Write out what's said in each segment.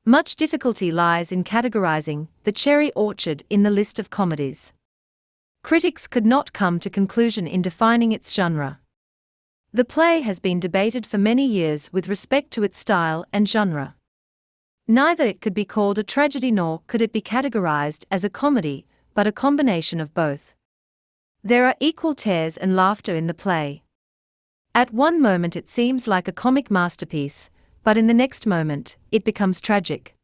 Much difficulty lies in categorizing The Cherry Orchard in the list of comedies. Critics could not come to conclusion in defining its genre. The play has been debated for many years with respect to its style and genre. Neither it could be called a tragedy nor could it be categorized as a comedy, but a combination of both. There are equal tears and laughter in the play. At one moment it seems like a comic masterpiece, but in the next moment, it becomes tragic.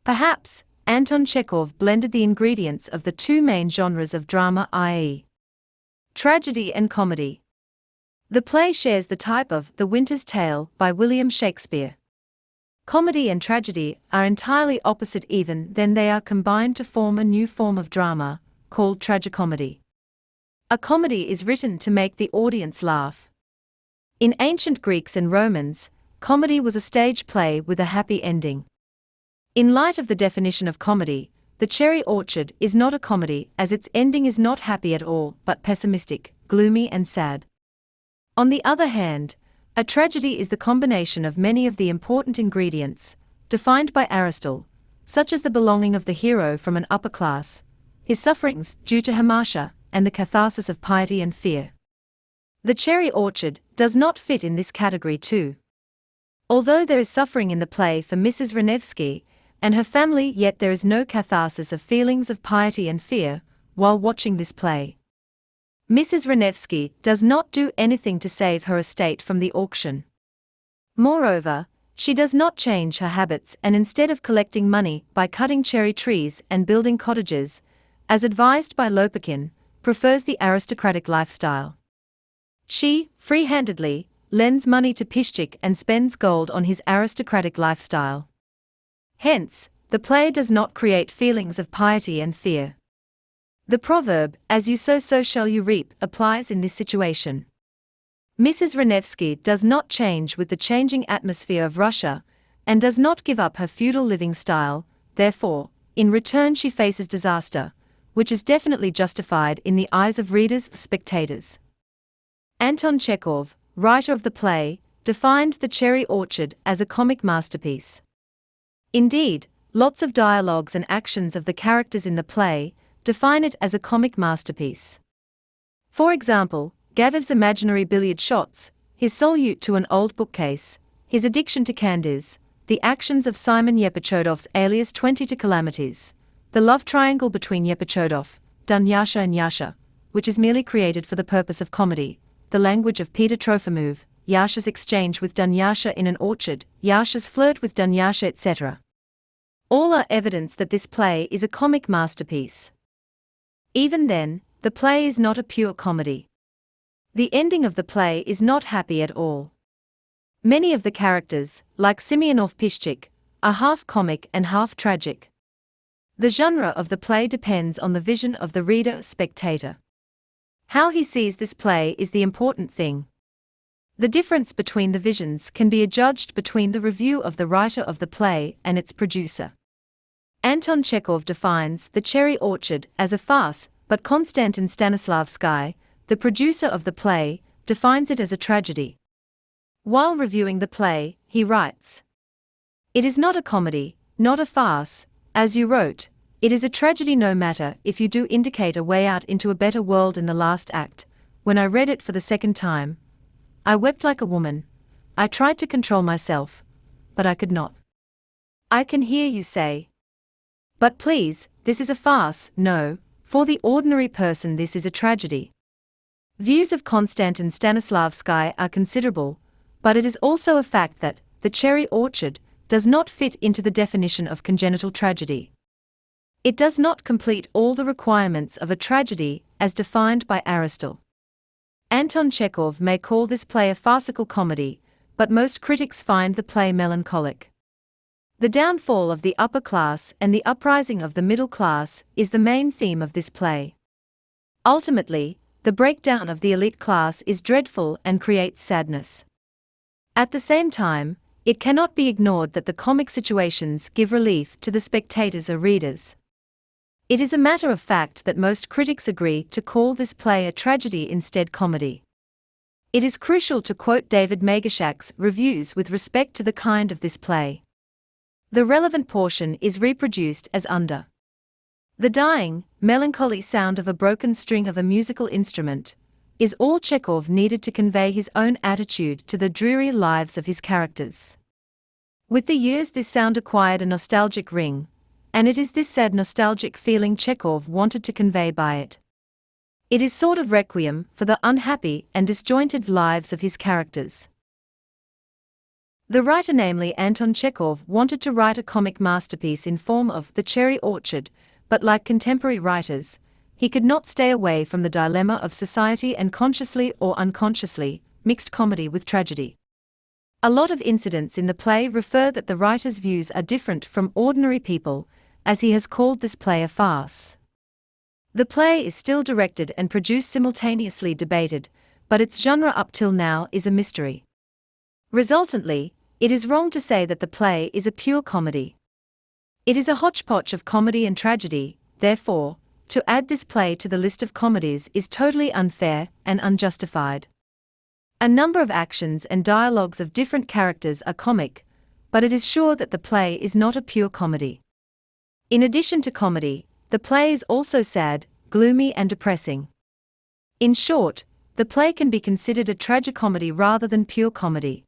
Perhaps, Anton Chekhov blended the ingredients of the two main genres of drama, i.e., tragedy and comedy. The play shares the type of The Winter's Tale by William Shakespeare. Comedy and tragedy are entirely opposite, even then they are combined to form a new form of drama, called tragicomedy. A comedy is written to make the audience laugh. In ancient Greeks and Romans, comedy was a stage play with a happy ending. In light of the definition of comedy, The Cherry Orchard is not a comedy, as its ending is not happy at all, but pessimistic, gloomy and sad. On the other hand, a tragedy is the combination of many of the important ingredients, defined by Aristotle, such as the belonging of the hero from an upper class, his sufferings due to hamartia, and the catharsis of piety and fear. The Cherry Orchard does not fit in this category too. Although there is suffering in the play for Mrs. Renevsky and her family, yet there is no catharsis of feelings of piety and fear while watching this play. Mrs. Renevsky does not do anything to save her estate from the auction. Moreover, she does not change her habits, and instead of collecting money by cutting cherry trees and building cottages, as advised by Lopukhin, prefers the aristocratic lifestyle. She, free-handedly, lends money to Pishchik and spends gold on his aristocratic lifestyle. Hence, the play does not create feelings of piety and fear. The proverb, "As you sow, so shall you reap," applies in this situation. Mrs. Renevsky does not change with the changing atmosphere of Russia, and does not give up her feudal living style, therefore, in return she faces disaster, which is definitely justified in the eyes of readers, spectators. Anton Chekhov, writer of the play, defined The Cherry Orchard as a comic masterpiece. Indeed, lots of dialogues and actions of the characters in the play define it as a comic masterpiece. For example, Gaviv's imaginary billiard shots, his salute to an old bookcase, his addiction to candies, the actions of Simon Yepichodov's alias 22 Calamities, the love triangle between Yepichodov, Dunyasha and Yasha, which is merely created for the purpose of comedy, the language of Peter Trofimov, Yasha's exchange with Dunyasha in an orchard, Yasha's flirt with Dunyasha, etc. All are evidence that this play is a comic masterpiece. Even then, the play is not a pure comedy. The ending of the play is not happy at all. Many of the characters, like Simeonov Pishchik, are half comic and half tragic. The genre of the play depends on the vision of the reader, spectator. How he sees this play is the important thing. The difference between the visions can be adjudged between the review of the writer of the play and its producer. Anton Chekhov defines The Cherry Orchard as a farce, but Konstantin Stanislavsky, the producer of the play, defines it as a tragedy. While reviewing the play, he writes, "It is not a comedy, not a farce, as you wrote. It is a tragedy, no matter if you do indicate a way out into a better world in the last act. When I read it for the second time, I wept like a woman. I tried to control myself, but I could not. I can hear you say, 'But please, this is a farce.' No, for the ordinary person this is a tragedy." Views of Konstantin Stanislavsky are considerable, but it is also a fact that The Cherry Orchard does not fit into the definition of congenital tragedy. It does not complete all the requirements of a tragedy as defined by Aristotle. Anton Chekhov may call this play a farcical comedy, but most critics find the play melancholic. The downfall of the upper class and the uprising of the middle class is the main theme of this play. Ultimately, the breakdown of the elite class is dreadful and creates sadness. At the same time, it cannot be ignored that the comic situations give relief to the spectators or readers. It is a matter of fact that most critics agree to call this play a tragedy instead comedy. It is crucial to quote David Megashak's reviews with respect to the kind of this play. The relevant portion is reproduced as under. The dying, melancholy sound of a broken string of a musical instrument is all Chekhov needed to convey his own attitude to the dreary lives of his characters. With the years, this sound acquired a nostalgic ring, and it is this sad nostalgic feeling Chekhov wanted to convey by it. It is sort of requiem for the unhappy and disjointed lives of his characters. The writer, namely Anton Chekhov, wanted to write a comic masterpiece in form of The Cherry Orchard, but like contemporary writers, he could not stay away from the dilemma of society and consciously or unconsciously mixed comedy with tragedy. A lot of incidents in the play refer that the writer's views are different from ordinary people, as he has called this play a farce. The play is still directed and produced simultaneously debated, but its genre up till now is a mystery. Resultantly, it is wrong to say that the play is a pure comedy. It is a hodgepodge of comedy and tragedy, therefore, to add this play to the list of comedies is totally unfair and unjustified. A number of actions and dialogues of different characters are comic, but it is sure that the play is not a pure comedy. In addition to comedy, the play is also sad, gloomy and depressing. In short, the play can be considered a tragicomedy rather than pure comedy.